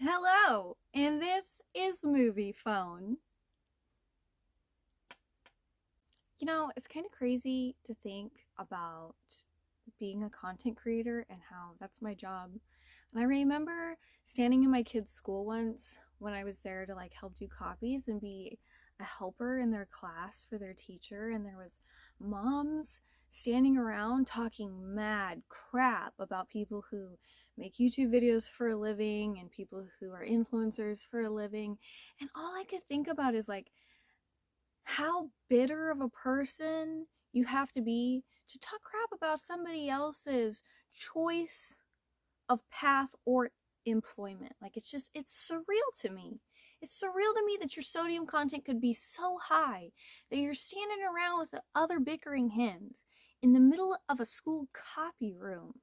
Hello, and this is Movie Phone. You know, it's kind of crazy to think about being a content creator and how that's my job. And I remember standing in my kids' school once when I was there to like help do copies and be a helper in their class for their teacher, and there was moms standing around talking mad crap about people who make YouTube videos for a living and people who are influencers for a living. And all I could think about is like how bitter of a person you have to be to talk crap about somebody else's choice of path or employment. Like, it's surreal to me. It's surreal to me that your sodium content could be so high that you're standing around with the other bickering hens in the middle of a school copy room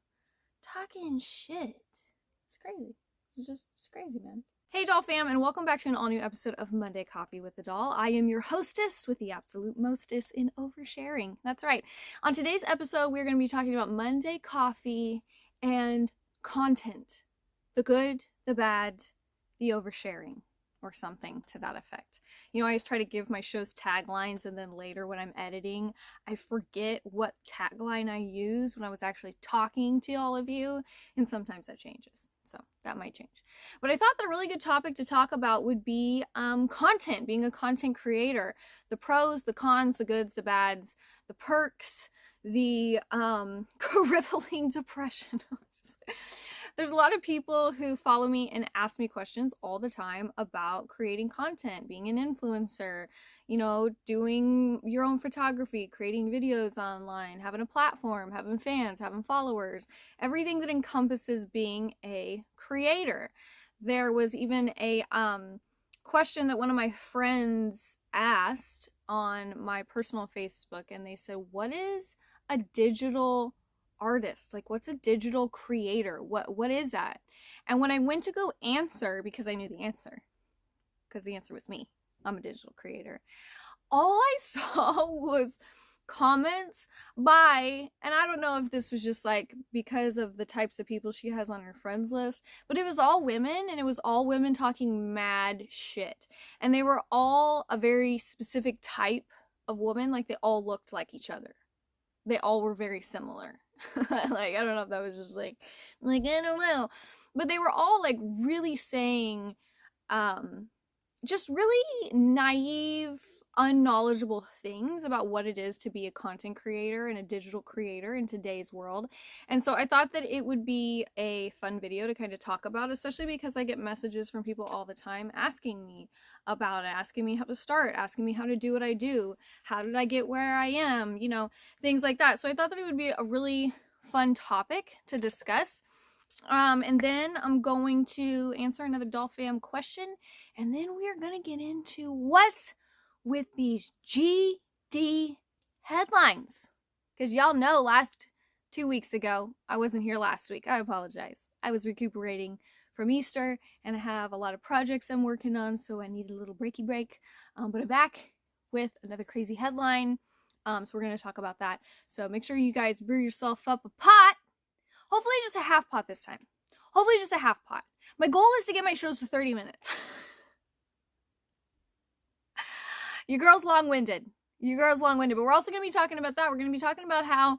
talking shit. It's crazy. It's crazy, man. Hey DollFAM, and welcome back to an all-new episode of Monday Coffee with the Doll. I am your hostess with the absolute mostess in oversharing. That's right. On today's episode, we're going to be talking about Monday coffee and content. The good, the bad, the oversharing, or something to that effect. You know, I always try to give my shows taglines, and then later when I'm editing, I forget what tagline I used when I was actually talking to all of you, and sometimes that changes. So that might change. But I thought that a really good topic to talk about would be content, being a content creator. The pros, the cons, the goods, the bads, the perks, the crippling depression. There's a lot of people who follow me and ask me questions all the time about creating content, being an influencer, you know, doing your own photography, creating videos online, having a platform, having fans, having followers, everything that encompasses being a creator. There was even a question that one of my friends asked on my personal Facebook, and they said, what is a digital artist? Like, what's a digital creator? What is that? And when I went to go answer, because I knew the answer, because the answer was me, I'm a digital creator, all I saw was comments by, and I don't know if this was just like because of the types of people she has on her friends list, but it was all women, and it was all women talking mad shit, and they were all a very specific type of woman. Like, they all looked like each other. They all were very similar. Like, I don't know if that was just like I don't know, but they were all like really saying just really naive, unknowledgeable things about what it is to be a content creator and a digital creator in today's world. And so I thought that it would be a fun video to kind of talk about, especially because I get messages from people all the time asking me about it, asking me how to start, asking me how to do what I do, how did I get where I am, you know, things like that. So I thought that it would be a really fun topic to discuss. And then I'm going to answer another DollFAM question, and then we are going to get into what's with these GD headlines. Because y'all know last 2 weeks ago, I wasn't here last week. I apologize. I was recuperating from Easter, and I have a lot of projects I'm working on, so I need a little breaky break. But I'm back with another crazy headline. So we're going to talk about that. So make sure you guys brew yourself up a pot. Hopefully just a half pot this time. Hopefully just a half pot. My goal is to get my shows to 30 minutes. Your girl's long-winded. But we're also going to be talking about that. We're going to be talking about how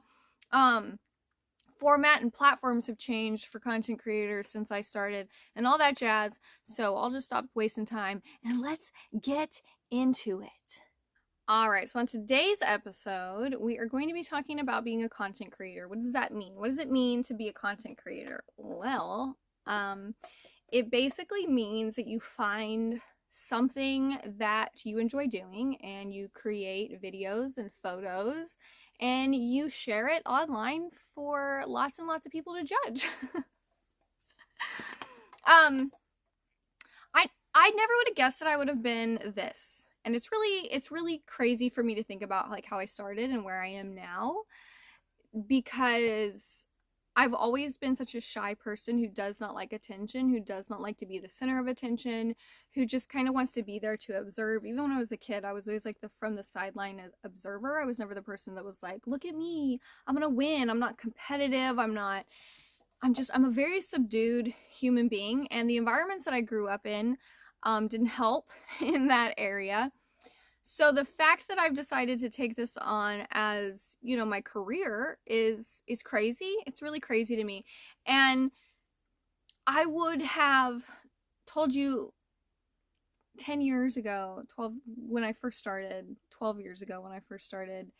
format and platforms have changed for content creators since I started and all that jazz. So I'll just stop wasting time and let's get into it. Alright, so on today's episode, we are going to be talking about being a content creator. What does that mean? What does it mean to be a content creator? Well, it basically means that you find something that you enjoy doing and you create videos and photos and you share it online for lots and lots of people to judge. I never would have guessed that I would have been this. And it's really crazy for me to think about like how I started and where I am now, because I've always been such a shy person who does not like attention, who does not like to be the center of attention, who just kind of wants to be there to observe. Even when I was a kid, I was always like from the sideline observer. I was never the person that was like, look at me, I'm gonna win. I'm not competitive. I'm not I'm a very subdued human being, and the environments that I grew up in didn't help in that area. So the fact that I've decided to take this on as, my career is crazy. It's really crazy to me. And I would have told you 10 years ago, 12 when I first started, 12 years ago when I first started,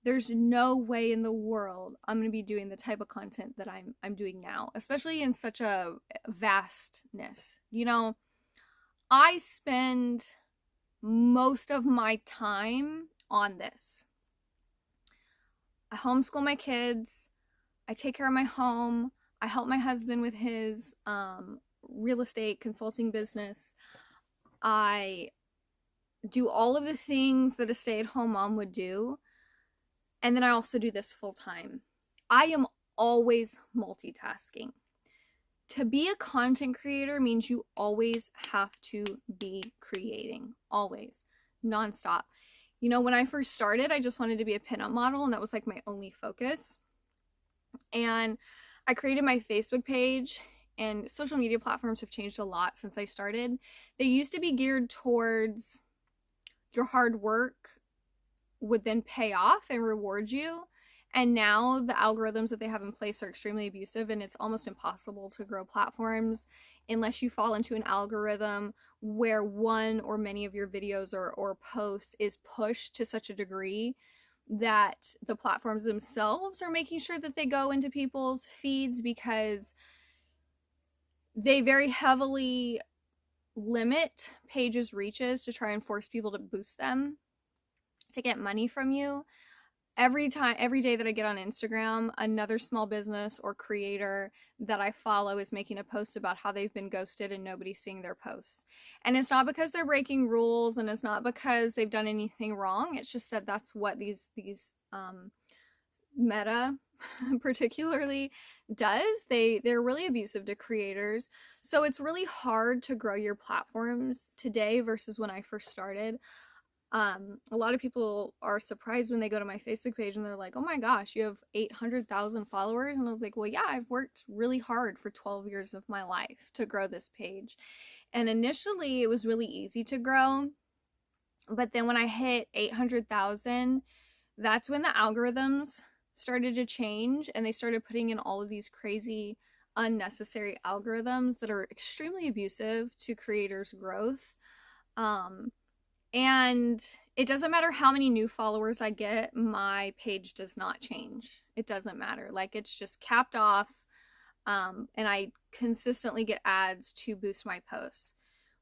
there's no way in the world I'm going to be doing the type of content that I'm doing now, especially in such a vastness. I spend most of my time on this. I homeschool my kids. I take care of my home. I help my husband with his real estate consulting business. I do all of the things that a stay-at-home mom would do. And then I also do this full time. I am always multitasking. To be a content creator means you always have to be creating. Always. Nonstop. When I first started, I just wanted to be a pinup model, and that was like my only focus. And I created my Facebook page, and social media platforms have changed a lot since I started. They used to be geared towards your hard work would then pay off and reward you. And now the algorithms that they have in place are extremely abusive, and it's almost impossible to grow platforms unless you fall into an algorithm where one or many of your videos or posts is pushed to such a degree that the platforms themselves are making sure that they go into people's feeds, because they very heavily limit pages' reaches to try and force people to boost them to get money from you. Every day that I get on Instagram, another small business or creator that I follow is making a post about how they've been ghosted and nobody's seeing their posts. And it's not because they're breaking rules, and it's not because they've done anything wrong. It's just that that's what these Meta particularly does. They're really abusive to creators. So it's really hard to grow your platforms today versus when I first started. A lot of people are surprised when they go to my Facebook page and they're like, oh my gosh, you have 800,000 followers. And I was like, well, yeah, I've worked really hard for 12 years of my life to grow this page. And initially it was really easy to grow. But then when I hit 800,000, that's when the algorithms started to change, and they started putting in all of these crazy, unnecessary algorithms that are extremely abusive to creators' growth. And it doesn't matter how many new followers I get, my page does not change. It doesn't matter. Like, it's just capped off. And I consistently get ads to boost my posts.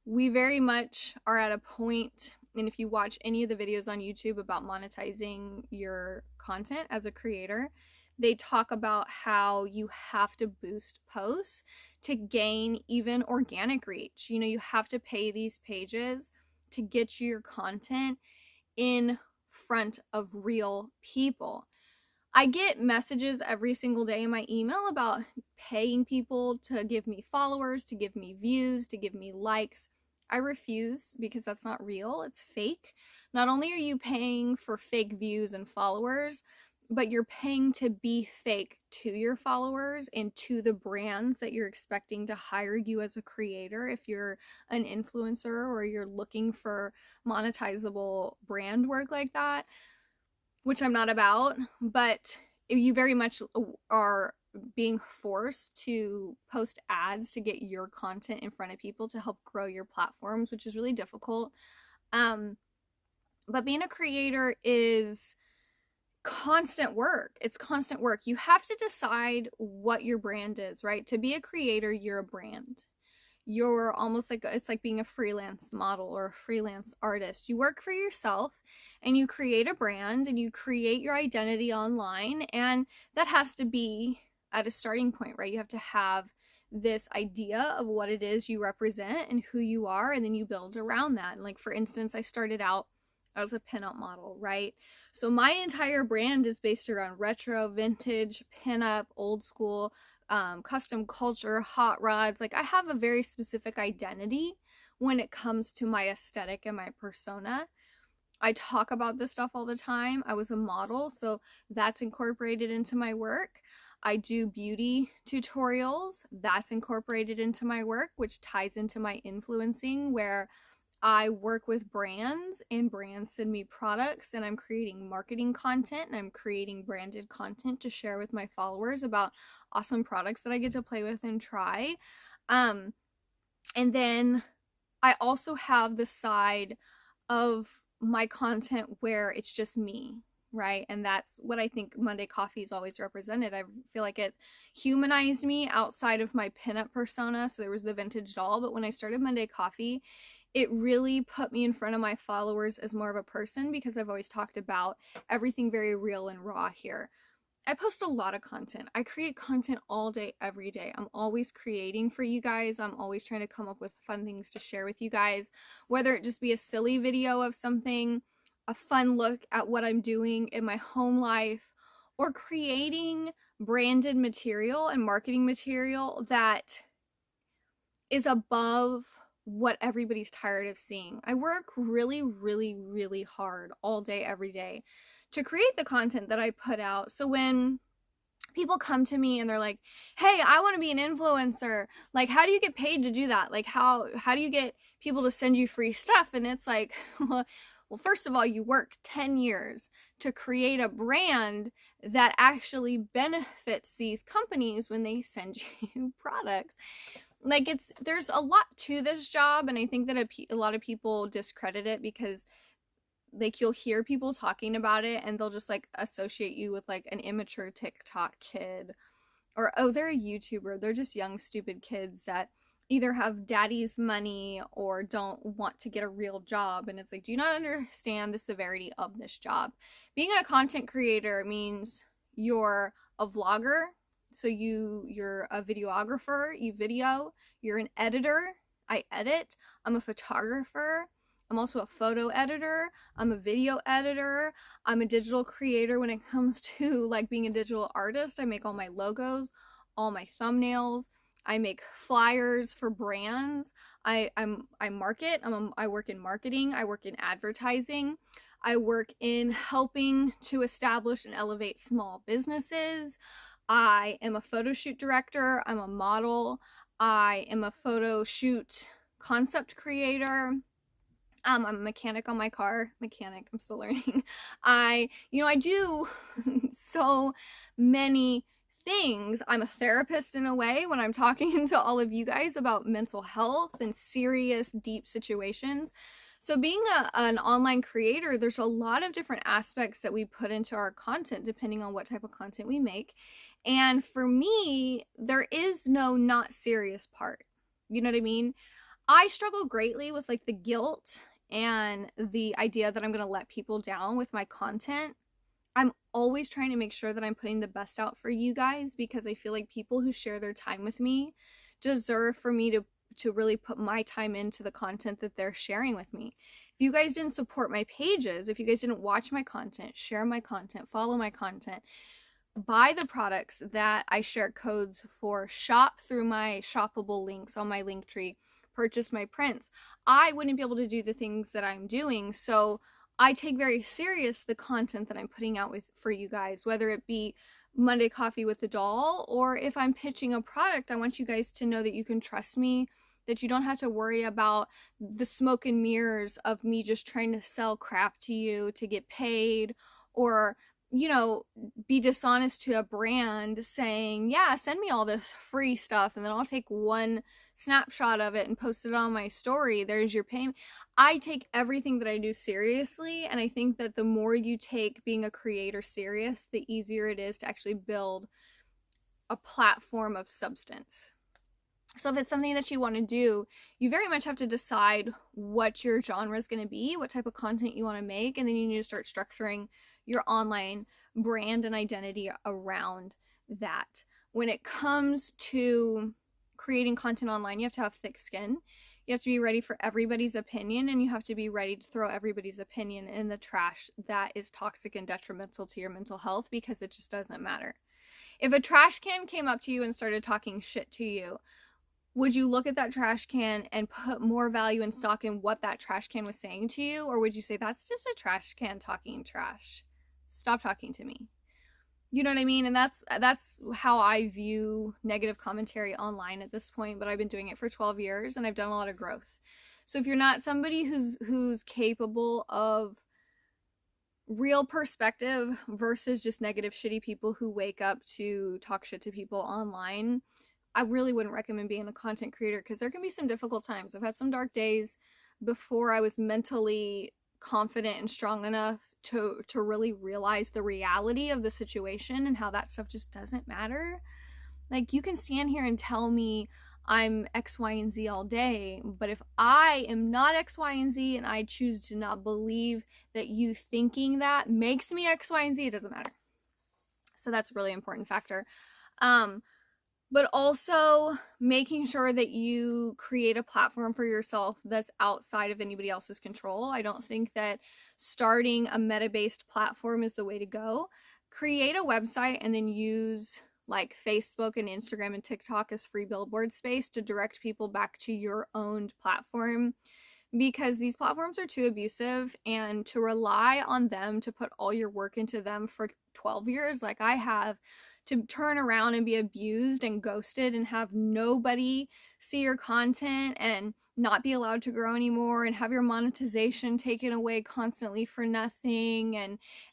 We very much are at a point, and if you watch any of the videos on YouTube about monetizing your content as a creator, they talk about how you have to boost posts to gain even organic reach. You have to pay these pages to get your content in front of real people. I get messages every single day in my email about paying people to give me followers, to give me views, to give me likes. I refuse, because that's not real. It's fake. Not only are you paying for fake views and followers, but you're paying to be fake to your followers and to the brands that you're expecting to hire you as a creator. If you're an influencer or you're looking for monetizable brand work like that, which I'm not about, but you very much are being forced to post ads to get your content in front of people to help grow your platforms, which is really difficult. But being a creator is constant work. It's constant work. You have to decide what your brand is, right? To be a creator, you're a brand. You're almost like, it's like being a freelance model or a freelance artist. You work for yourself and you create a brand and you create your identity online, and that has to be at a starting point, right? You have to have this idea of what it is you represent and who you are, and then you build around that. And like, for instance, I started out as a pinup model, right? So my entire brand is based around retro, vintage, pinup, old school, custom culture, hot rods. Like, I have a very specific identity when it comes to my aesthetic and my persona. I talk about this stuff all the time. I was a model, so that's incorporated into my work. I do beauty tutorials. That's incorporated into my work, which ties into my influencing, where I work with brands and brands send me products, and I'm creating marketing content and I'm creating branded content to share with my followers about awesome products that I get to play with and try. And then I also have the side of my content where it's just me, right? And that's what I think Monday Coffee is always represented. I feel like it humanized me outside of my pinup persona. So there was the vintage doll, but when I started Monday Coffee, it really put me in front of my followers as more of a person, because I've always talked about everything very real and raw here. I post a lot of content. I create content all day, every day. I'm always creating for you guys. I'm always trying to come up with fun things to share with you guys, whether it just be a silly video of something, a fun look at what I'm doing in my home life, or creating branded material and marketing material that is above what everybody's tired of seeing. I work really, really, really hard all day, every day to create the content that I put out. So when people come to me and they're like, hey, I want to be an influencer, like, how do you get paid to do that? Like, how do you get people to send you free stuff? And it's like, well, first of all, you work 10 years to create a brand that actually benefits these companies when they send you products. Like, there's a lot to this job, and I think that a lot of people discredit it because, like, you'll hear people talking about it and they'll just like associate you with like an immature TikTok kid, or, oh, they're a YouTuber. They're just young, stupid kids that either have daddy's money or don't want to get a real job. And it's like, do you not understand the severity of this job? Being a content creator means you're a vlogger. So you're a videographer, you video, you're an editor, I edit, I'm a photographer, I'm also a photo editor, I'm a video editor, I'm a digital creator when it comes to like being a digital artist. I make all my logos, all my thumbnails, I make flyers for brands, I market, I work in marketing, I work in advertising, I work in helping to establish and elevate small businesses. I am a photo shoot director, I'm a model, I am a photo shoot concept creator, I'm a mechanic on my car. I'm still learning. I do so many things. I'm a therapist in a way when I'm talking to all of you guys about mental health and serious, deep situations. So being an online creator, there's a lot of different aspects that we put into our content depending on what type of content we make. And for me, there is no not serious part. You know what I mean? I struggle greatly with like the guilt and the idea that I'm going to let people down with my content. I'm always trying to make sure that I'm putting the best out for you guys, because I feel like people who share their time with me deserve for me to really put my time into the content that they're sharing with me. If you guys didn't support my pages, if you guys didn't watch my content, share my content, follow my content, buy the products that I share codes for, shop through my shoppable links on my link tree, purchase my prints, I wouldn't be able to do the things that I'm doing. So I take very serious the content that I'm putting out for you guys, whether it be Monday Coffee with the Doll, or if I'm pitching a product, I want you guys to know that you can trust me, that you don't have to worry about the smoke and mirrors of me just trying to sell crap to you to get paid, or be dishonest to a brand saying, yeah, send me all this free stuff and then I'll take one snapshot of it and post it on my story. There's your payment. I take everything that I do seriously, and I think that the more you take being a creator serious, the easier it is to actually build a platform of substance. So if it's something that you want to do, you very much have to decide what your genre is going to be, what type of content you want to make, and then you need to start structuring your online brand and identity around that. When it comes to creating content online, you have to have thick skin. You have to be ready for everybody's opinion, and you have to be ready to throw everybody's opinion in the trash that is toxic and detrimental to your mental health, because it just doesn't matter. If a trash can came up to you and started talking shit to you, would you look at that trash can and put more value and stock in what that trash can was saying to you? Or would you say, that's just a trash can talking trash? Stop talking to me. You know what I mean? And that's how I view negative commentary online at this point, but I've been doing it for 12 years and I've done a lot of growth. So if you're not somebody who's capable of real perspective versus just negative shitty people who wake up to talk shit to people online, I really wouldn't recommend being a content creator, because there can be some difficult times. I've had some dark days before I was mentally confident and strong enough to really realize the reality of the situation and how that stuff just doesn't matter. Like, you can stand here and tell me I'm X, Y, and Z all day, but if I am not X, Y, and Z and I choose to not believe that you thinking that makes me X, Y, and Z, it doesn't matter. So that's a really important factor. But also making sure that you create a platform for yourself that's outside of anybody else's control. I don't think that starting a meta-based platform is the way to go. Create a website and then use like Facebook and Instagram and TikTok as free billboard space to direct people back to your owned platform, because these platforms are too abusive, and to rely on them to put all your work into them for 12 years like I have, to turn around and be abused and ghosted and have nobody see your content and not be allowed to grow anymore and have your monetization taken away constantly for nothing,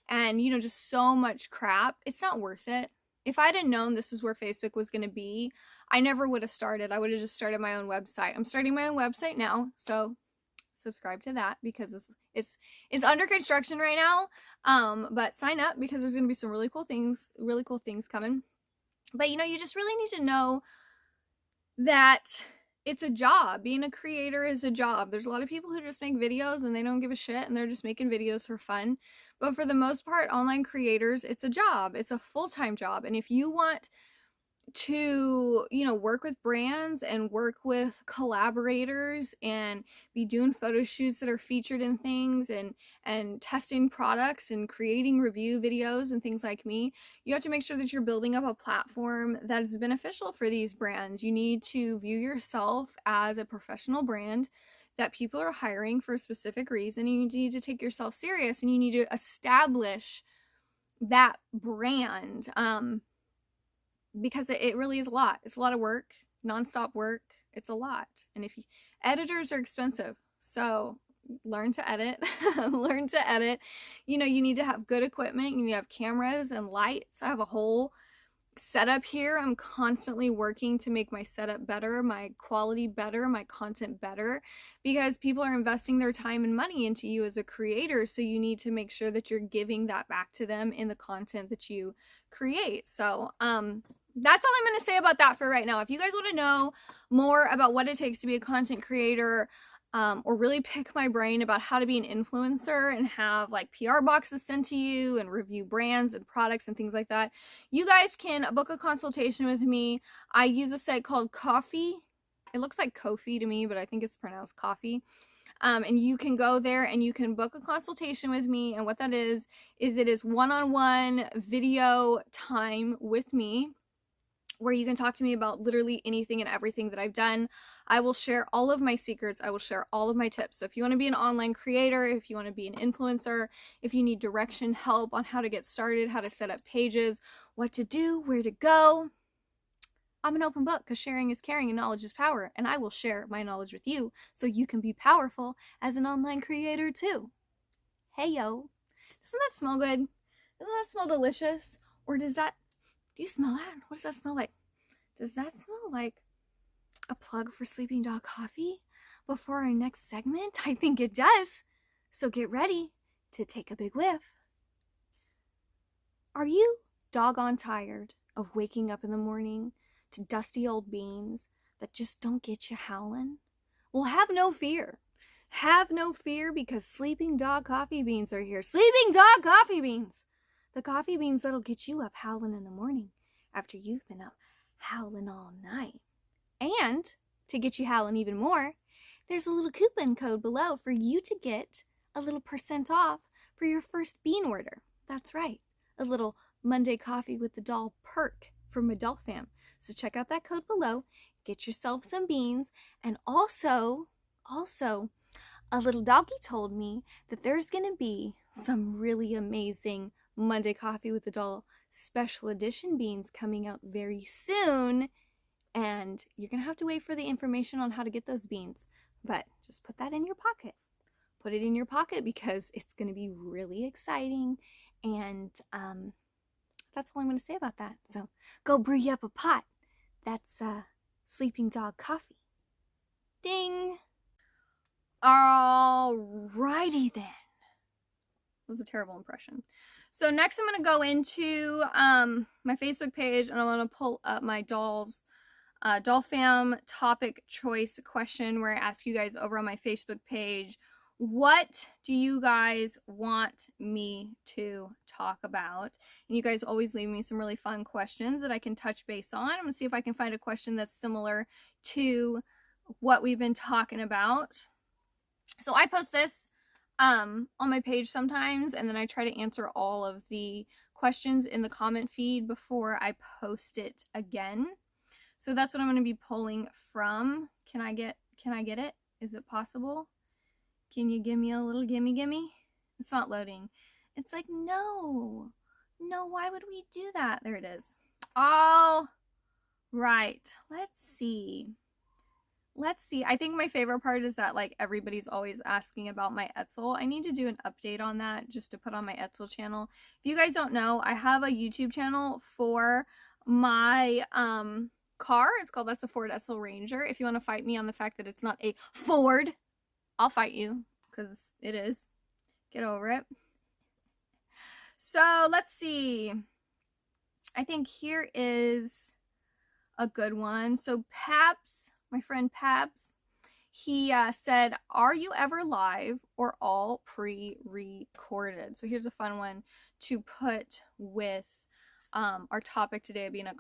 and you know, just so much crap. It's not worth it. If I'd have known this is where Facebook was going to be, I never would have started. I would have just started my own website. I'm starting my own website now, so subscribe to that because it's under construction right now. But sign up because there's going to be some really cool things coming. But you know, you just really need to know that it's a job. Being a creator is a job. There's a lot of people who just make videos and they don't give a shit and they're just making videos for fun. But for the most part, online creators, it's a job. It's a full-time job. And if you want to, you know, work with brands and work with collaborators and be doing photo shoots that are featured in things and testing products and creating review videos and things like me, you have to make sure that you're building up a platform that is beneficial for these brands. You need to view yourself as a professional brand that people are hiring for a specific reason. You need to take yourself serious and you need to establish that brand. Because it really is a lot. It's a lot of work, nonstop work. It's a lot. And editors are expensive, so learn to edit. Learn to edit. You know, you need to have good equipment. You need to have cameras and lights. I have a whole setup here. I'm constantly working to make my setup better, my quality better, my content better, because people are investing their time and money into you as a creator. So you need to make sure that you're giving that back to them in the content that you create. So, that's all I'm going to say about that for right now. If you guys want to know more about what it takes to be a content creator, or really pick my brain about how to be an influencer and have like PR boxes sent to you and review brands and products and things like that, you guys can book a consultation with me. I use a site called Coffee. It looks like Ko-fi to me, but I think it's pronounced Coffee. And you can go there and you can book a consultation with me. And what that is it is one-on-one video time with me, where you can talk to me about literally anything and everything that I've done. I will share all of my secrets. I will share all of my tips. So if you want to be an online creator, if you want to be an influencer, if you need direction, help on how to get started, how to set up pages, what to do, where to go, I'm an open book, because sharing is caring and knowledge is power. And I will share my knowledge with you so you can be powerful as an online creator too. Hey yo, doesn't that smell good? Doesn't that smell delicious? Or do you smell that? What does that smell like? Does that smell like a plug for Sleeping Dog Coffee before our next segment? I think it does. So get ready to take a big whiff. Are you doggone tired of waking up in the morning to dusty old beans that just don't get you howling? Well, have no fear. Have no fear, because Sleeping Dog Coffee Beans are here. Sleeping Dog Coffee Beans! The coffee beans that'll get you up howling in the morning after you've been up howling all night. And to get you howling even more, there's a little coupon code below for you to get a little % off for your first bean order. That's right, a little Monday Coffee with the Doll perk from my DollFAM. So check out that code below, get yourself some beans, and also, a little doggy told me that there's going to be some really amazing Monday Coffee with the Doll special edition beans coming out very soon, and you're gonna have to wait for the information on how to get those beans, but just put that in your pocket. Put it in your pocket because it's gonna be really exciting, and that's all I'm gonna say about that. So go brew you up a pot. That's Sleeping Dog Coffee. Ding! Alrighty then. That was a terrible impression. So next I'm going to go into my Facebook page, and I'm going to pull up my DollFAM topic choice question, where I ask you guys over on my Facebook page, what do you guys want me to talk about? And you guys always leave me some really fun questions that I can touch base on. I'm going to see if I can find a question that's similar to what we've been talking about. So I post this on my page sometimes, and then I try to answer all of the questions in the comment feed before I post it again. So that's what I'm going to be pulling from. Can I get it? Is it possible? Can you give me a little gimme? It's not loading. It's like, no, why would we do that? There it is. All right, let's see. I think my favorite part is that, like, everybody's always asking about my Etzel. I need to do an update on that just to put on my Etzel channel. If you guys don't know, I have a YouTube channel for my car. It's called That's a Ford Etzel Ranger. If you want to fight me on the fact that it's not a Ford, I'll fight you, because it is. Get over it. So let's see. I think here is a good one. So Paps, my friend Paps, he said, are you ever live or all pre-recorded? So here's a fun one to put with our topic today, being a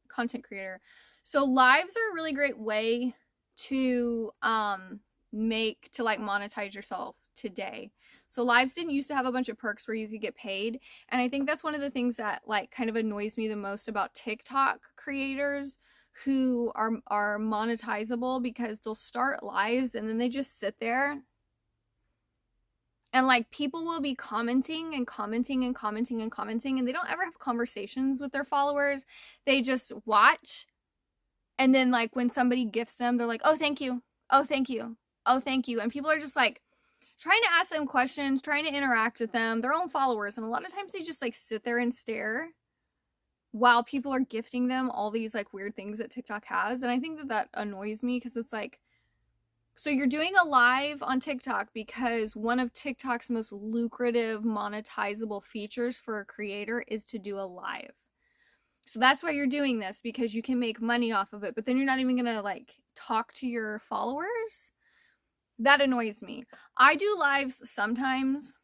content creator. So lives are a really great way to monetize yourself today. So lives didn't used to have a bunch of perks where you could get paid, and I think that's one of the things that like kind of annoys me the most about TikTok creators who are monetizable, because they'll start lives and then they just sit there and like people will be commenting and commenting and commenting and commenting, and they don't ever have conversations with their followers. They just watch, and then like when somebody gifts them, they're like, oh thank you, oh thank you, oh thank you, and people are just like trying to ask them questions, trying to interact with them, their own followers, and a lot of times they just like sit there and stare while people are gifting them all these like weird things that TikTok has. And I think that annoys me, because it's like, so you're doing a live on TikTok because one of TikTok's most lucrative monetizable features for a creator is to do a live. So that's why you're doing this, because you can make money off of it, but then you're not even gonna like talk to your followers. That annoys me. I do lives sometimes.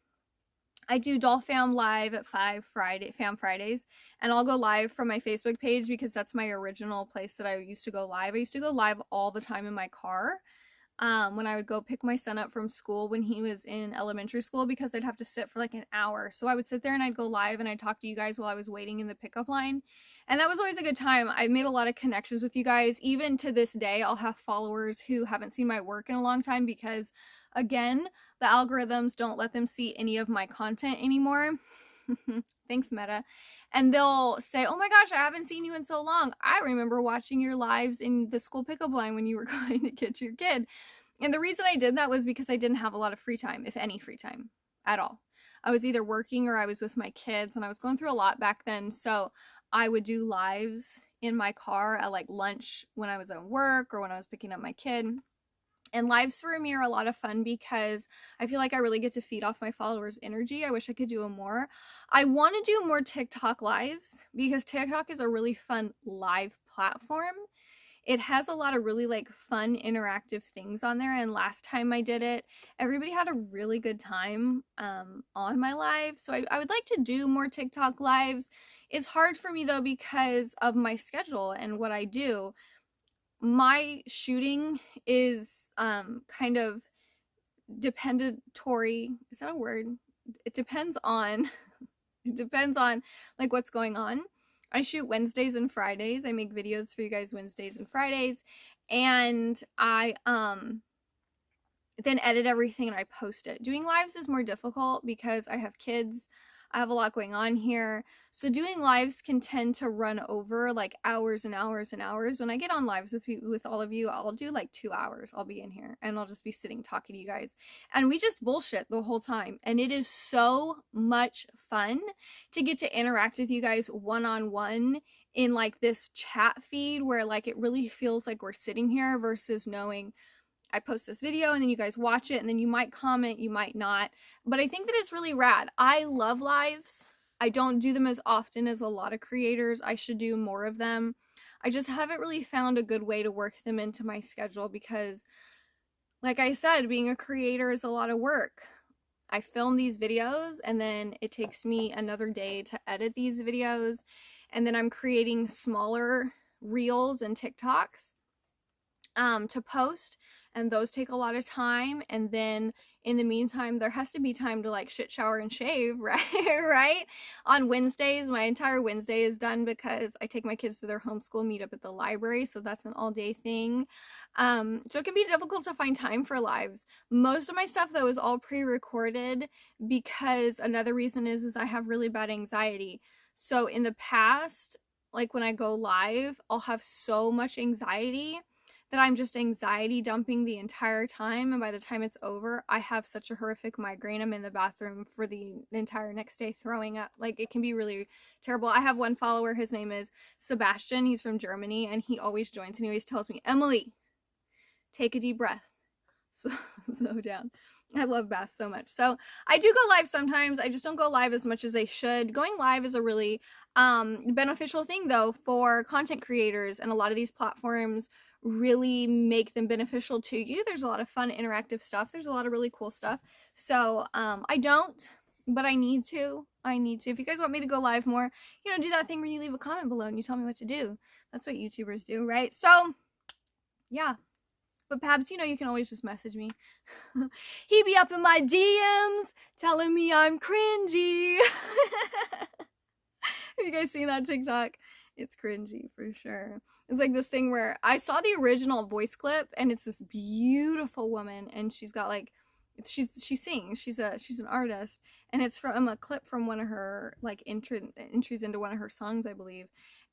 I do DollFAM live at Fam Fridays, and I'll go live from my Facebook page because that's my original place that I used to go live. I used to go live all the time in my car when I would go pick my son up from school when he was in elementary school, because I'd have to sit for like an hour. So I would sit there and I'd go live and I'd talk to you guys while I was waiting in the pickup line. And that was always a good time. I made a lot of connections with you guys. Even to this day, I'll have followers who haven't seen my work in a long time because, again, the algorithms don't let them see any of my content anymore. Thanks, Meta. And they'll say, oh my gosh, I haven't seen you in so long. I remember watching your lives in the school pickup line when you were going to get your kid. And the reason I did that was because I didn't have a lot of free time, if any free time at all. I was either working or I was with my kids, and I was going through a lot back then. So I would do lives in my car at like lunch when I was at work or when I was picking up my kid. And lives for me are a lot of fun because I feel like I really get to feed off my followers' energy. I wish I could do them more. I want to do more TikTok lives because TikTok is a really fun live platform. It has a lot of really like fun interactive things on there, and last time I did it, everybody had a really good time on my live. So I would like to do more TikTok lives. It's hard for me though because of my schedule and what I do. My shooting is kind of dependatory. Is that a word? It depends on like what's going on. I shoot Wednesdays and Fridays. I make videos for you guys Wednesdays and Fridays, and I then edit everything and I post it. Doing lives is more difficult because I have kids. I have a lot going on here. So doing lives can tend to run over like hours and hours and hours. When I get on lives with all of you, I'll do like 2 hours. I'll be in here and I'll just be sitting talking to you guys. And we just bullshit the whole time. And it is so much fun to get to interact with you guys one-on-one in like this chat feed where like it really feels like we're sitting here versus knowing I post this video and then you guys watch it and then you might comment, you might not. But I think that it's really rad. I love lives. I don't do them as often as a lot of creators. I should do more of them. I just haven't really found a good way to work them into my schedule because, like I said, being a creator is a lot of work. I film these videos and then it takes me another day to edit these videos. And then I'm creating smaller reels and TikToks to post, and those take a lot of time. And then in the meantime, there has to be time to like shit, shower, and shave, right? Right? On Wednesdays, my entire Wednesday is done because I take my kids to their homeschool meetup at the library, so that's an all-day thing. So it can be difficult to find time for lives. Most of my stuff though is all pre-recorded because another reason is I have really bad anxiety. So in the past, like when I go live, I'll have so much anxiety that I'm just anxiety dumping the entire time, and by the time it's over, I have such a horrific migraine. I'm in the bathroom for the entire next day throwing up. Like, it can be really terrible. I have one follower, his name is Sebastian, he's from Germany, and he always joins and he always tells me, Emily, take a deep breath, slow down. I love baths so much. So I do go live sometimes. I just don't go live as much as I should. Going live is a really beneficial thing though for content creators, and a lot of these platforms really make them beneficial to you. There's a lot of fun interactive stuff. There's a lot of really cool stuff. So I don't, but I need to. If you guys want me to go live more, do that thing where you leave a comment below and you tell me what to do. That's what YouTubers do, right? So yeah. But Pabs, you can always just message me. He be up in my DMs telling me I'm cringy. Have you guys seen that TikTok? It's cringy for sure. It's like this thing where I saw the original voice clip and it's this beautiful woman and she's got like, she sings, she's an artist, and it's from a clip from one of her like entries into one of her songs, I believe.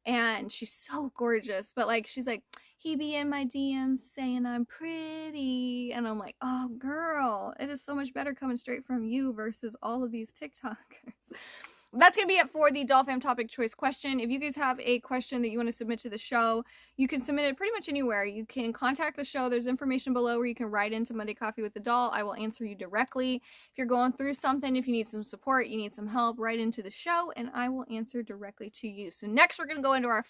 And she's so gorgeous, but like she's like, he be in my DMs saying I'm pretty, and I'm like, oh girl, it is so much better coming straight from you versus all of these TikTokers. That's going to be it for the DollFAM topic choice question. If you guys have a question that you want to submit to the show, you can submit it pretty much anywhere. You can contact the show. There's information below where you can write into Monday Coffee with the Doll. I will answer you directly. If you're going through something, if you need some support, you need some help, write into the show and I will answer directly to you. So next we're going to go into our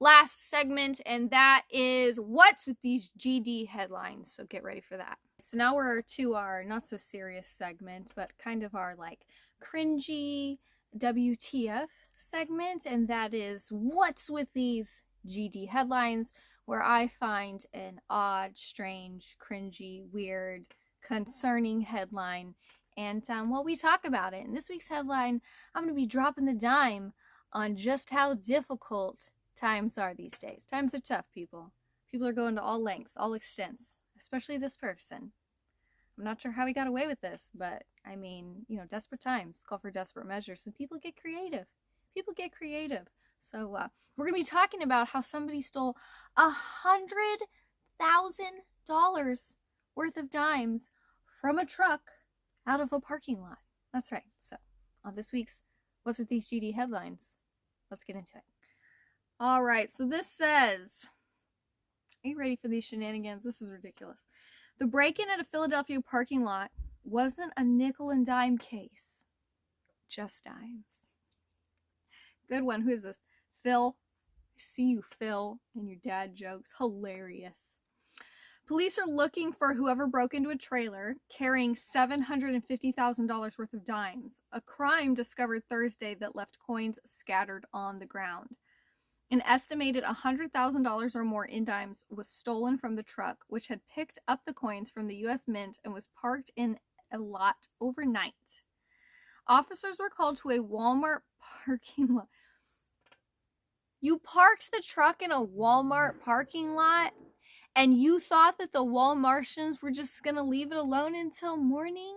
last segment, and that is what's with these GD headlines. So get ready for that. So now we're to our not so serious segment, but kind of our like cringy WTF segment, and that is what's with these GD headlines, where I find an odd, strange, cringy, weird, concerning headline, and we talk about it. In this week's headline, I'm going to be dropping the dime on just how difficult times are these days. Times are tough, people. People are going to all lengths, all extents, especially this person. I'm not sure how he got away with this, but I mean, desperate times call for desperate measures, and people get creative. So we're going to be talking about how somebody stole $100,000 worth of dimes from a truck out of a parking lot. That's right. So on this week's What's with these GD headlines, let's get into it. All right. So this says, are you ready for these shenanigans? This is ridiculous. The break-in at a Philadelphia parking lot wasn't a nickel and dime case, just dimes. Good one. Who is this? Phil. I see you, Phil, and your dad jokes. Hilarious. Police are looking for whoever broke into a trailer carrying $750,000 worth of dimes, a crime discovered Thursday that left coins scattered on the ground. An estimated $100,000 or more in dimes was stolen from the truck, which had picked up the coins from the U.S. Mint and was parked in a lot overnight. Officers were called to a Walmart parking lot. You parked the truck in a Walmart parking lot, and you thought that the Walmartians were just going to leave it alone until morning?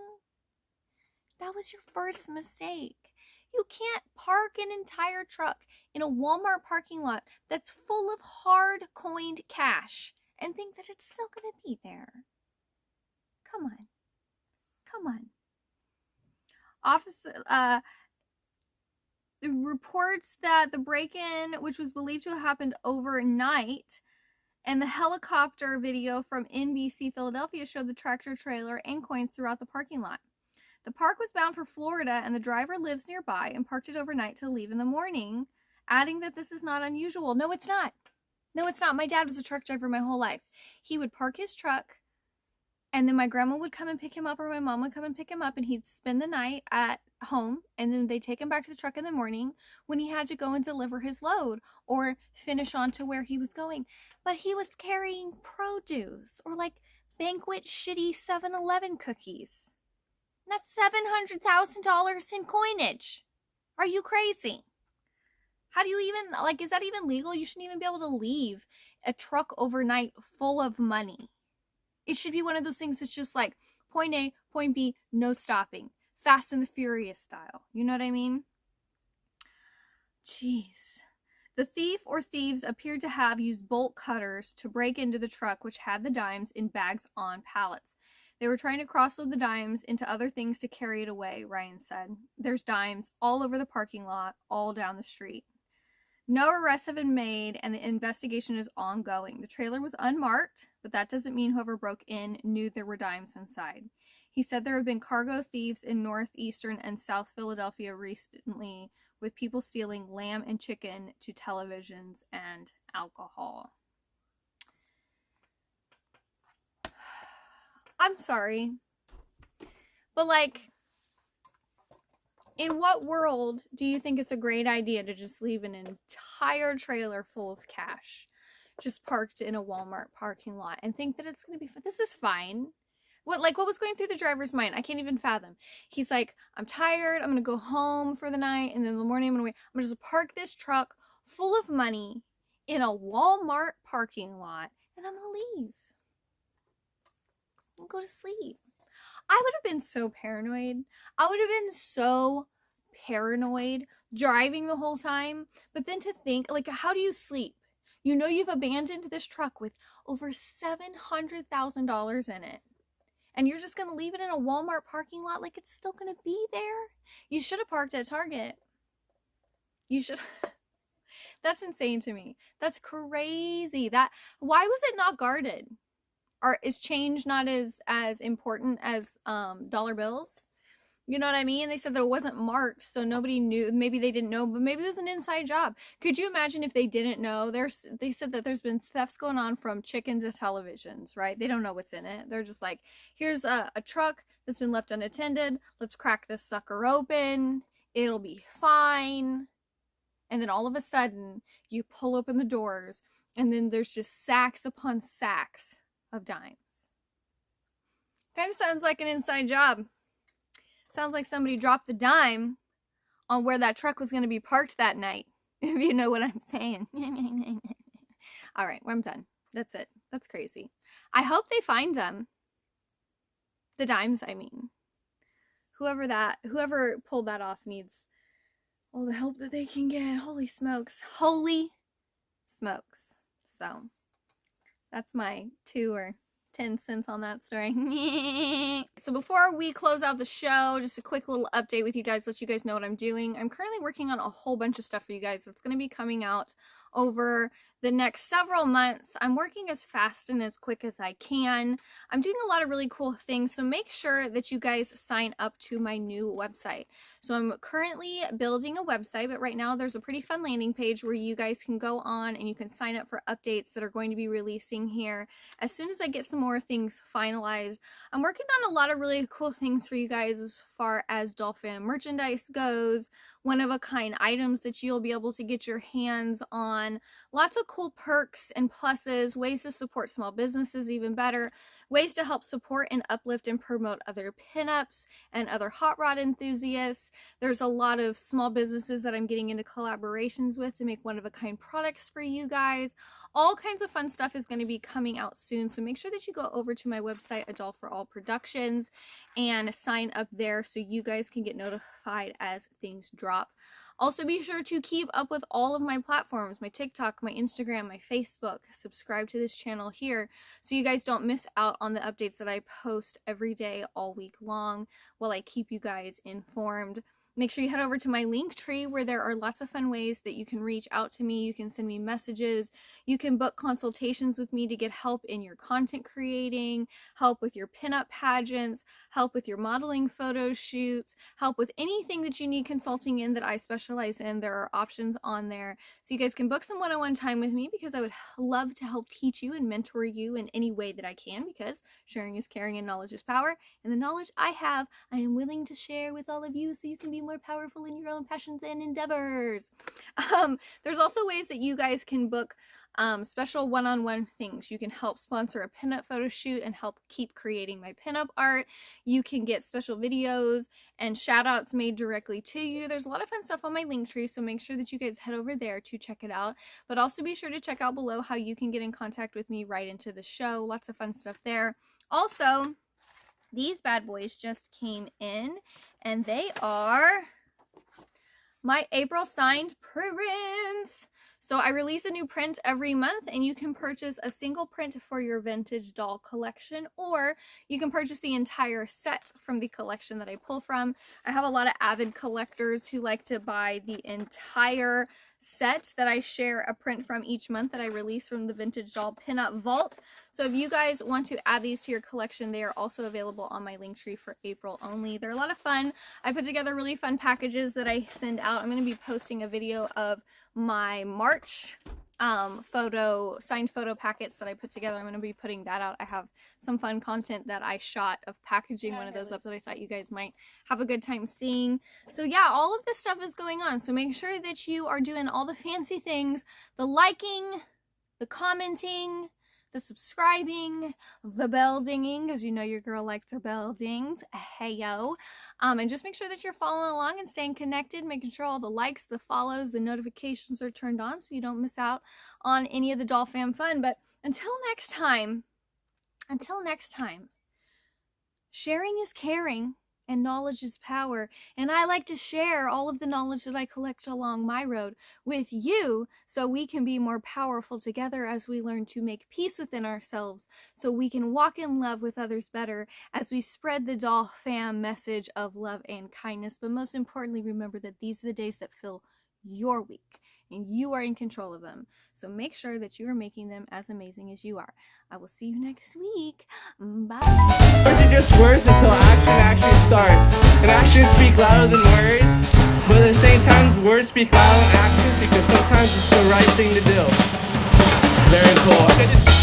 That was your first mistake. You can't park an entire truck in a Walmart parking lot that's full of hard coined cash and think that it's still going to be there. Come on. Come on. Officer, reports that the break-in, which was believed to have happened overnight, and the helicopter video from NBC Philadelphia showed the tractor trailer and coins throughout the parking lot. The park was bound for Florida, and the driver lives nearby and parked it overnight to leave in the morning, adding that this is not unusual. No, it's not. No, it's not. My dad was a truck driver my whole life. He would park his truck, and then my grandma would come and pick him up, or my mom would come and pick him up, and he'd spend the night at home, and then they'd take him back to the truck in the morning when he had to go and deliver his load or finish on to where he was going. But he was carrying produce or like Banquet shitty 7-Eleven cookies. That's $700,000 in coinage. Are you crazy? How do you even, like, is that even legal? You shouldn't even be able to leave a truck overnight full of money. It should be one of those things that's just like point A, point B, no stopping. Fast and the Furious style. You know what I mean? Jeez. The thief or thieves appeared to have used bolt cutters to break into the truck, which had the dimes in bags on pallets. They were trying to cross-load the dimes into other things to carry it away, Ryan said. There's dimes all over the parking lot, all down the street. No arrests have been made, and the investigation is ongoing. The trailer was unmarked, but that doesn't mean whoever broke in knew there were dimes inside. He said there have been cargo thieves in northeastern and South Philadelphia recently, with people stealing lamb and chicken to televisions and alcohol. I'm sorry, but like, in what world do you think it's a great idea to just leave an entire trailer full of cash just parked in a Walmart parking lot and think that it's going to be fine? This is fine. What was going through the driver's mind? I can't even fathom. He's like, I'm tired. I'm going to go home for the night. And then in the morning, I'm going to just park this truck full of money in a Walmart parking lot. And I'm going to leave. I'll go to sleep. I would have been so paranoid. I would have been so paranoid driving the whole time. But then to think, like, how do you sleep? You know you've abandoned this truck with over $700,000 in it. And you're just going to leave it in a Walmart parking lot like it's still going to be there? You should have parked at Target. You should. That's insane to me. That's crazy. Why was it not guarded? Or is change not as important as dollar bills? You know what I mean? They said that it wasn't marked, so nobody knew. Maybe they didn't know, but maybe it was an inside job. Could you imagine if they didn't know? They said that there's been thefts going on from chicken to televisions, right? They don't know what's in it. They're just like, here's a truck that's been left unattended. Let's crack this sucker open. It'll be fine. And then all of a sudden, you pull open the doors, and then there's just sacks upon sacks of dimes. Kind of sounds like an inside job. Sounds like somebody dropped the dime on where that truck was going to be parked that night, if you know what I'm saying. All right, I'm done. That's it. That's crazy. I hope they find them. The dimes, I mean. Whoever pulled that off needs all the help that they can get. Holy smokes. Holy smokes. So, that's my 2 or 10 cents on that story. So before we close out the show, just a quick little update with you guys, let you guys know what I'm doing. I'm currently working on a whole bunch of stuff for you guys that's going to be coming out over the next several months. I'm working as fast and as quick as I can. I'm doing a lot of really cool things, so make sure that you guys sign up to my new website. So I'm currently building a website, but right now there's a pretty fun landing page where you guys can go on and you can sign up for updates that are going to be releasing here as soon as I get some more things finalized. I'm working on a lot of really cool things for you guys as far as DollFAM merchandise goes, one-of-a-kind items that you'll be able to get your hands on, lots of cool perks and pluses, ways to support small businesses even better, ways to help support and uplift and promote other pinups and other hot rod enthusiasts. There's a lot of small businesses that I'm getting into collaborations with to make one-of-a-kind products for you guys. All kinds of fun stuff is going to be coming out soon, so make sure that you go over to my website, A Doll for All Productions, and sign up there so you guys can get notified as things drop. Also, be sure to keep up with all of my platforms, my TikTok, my Instagram, my Facebook. Subscribe to this channel here so you guys don't miss out on the updates that I post every day all week long while I keep you guys informed. Make sure you head over to my link tree where there are lots of fun ways that you can reach out to me. You can send me messages. You can book consultations with me to get help in your content creating, help with your pinup pageants, help with your modeling photo shoots, help with anything that you need consulting in that I specialize in. There are options on there. So you guys can book some one-on-one time with me because I would love to help teach you and mentor you in any way that I can, because sharing is caring and knowledge is power. And the knowledge I have, I am willing to share with all of you so you can be more powerful in your own passions and endeavors. There's also ways that you guys can book special one-on-one things. You can help sponsor a pinup photo shoot and help keep creating my pinup art. You can get special videos and shout outs made directly to you. There's a lot of fun stuff on my link tree, so make sure that you guys head over there to check it out. But also be sure to check out below how you can get in contact with me right into the show. Lots of fun stuff there. Also, these bad boys just came in, and they are my April signed prints. So I release a new print every month, and you can purchase a single print for your vintage doll collection, or you can purchase the entire set from the collection that I pull from. I have a lot of avid collectors who like to buy the entire set that I share a print from each month that I release from the Vintage Doll Pinup Vault. So if you guys want to add these to your collection, they are also available on my link tree for April only. They're a lot of fun. I put together really fun packages that I send out. I'm going to be posting a video of my March signed photo packets that I put together. I'm going to be putting that out. I have some fun content that I shot of packaging one of those up that I thought you guys might have a good time seeing. So yeah, all of this stuff is going on. So make sure that you are doing all the fancy things, the liking, the commenting, the subscribing, the bell dinging, because you know your girl likes her bell dings. Hey yo. And just make sure that you're following along and staying connected, making sure all the likes, the follows, the notifications are turned on so you don't miss out on any of the DollFAM fun. But until next time, sharing is caring and knowledge is power. And I like to share all of the knowledge that I collect along my road with you so we can be more powerful together as we learn to make peace within ourselves, so we can walk in love with others better as we spread the DollFAM message of love and kindness. But most importantly, remember that these are the days that fill your week, and you are in control of them. So make sure that you are making them as amazing as you are. I will see you next week. Bye. Words are just words until action actually starts. And actions speak louder than words, but at the same time, words speak louder than actions because sometimes it's the right thing to do. Very cool.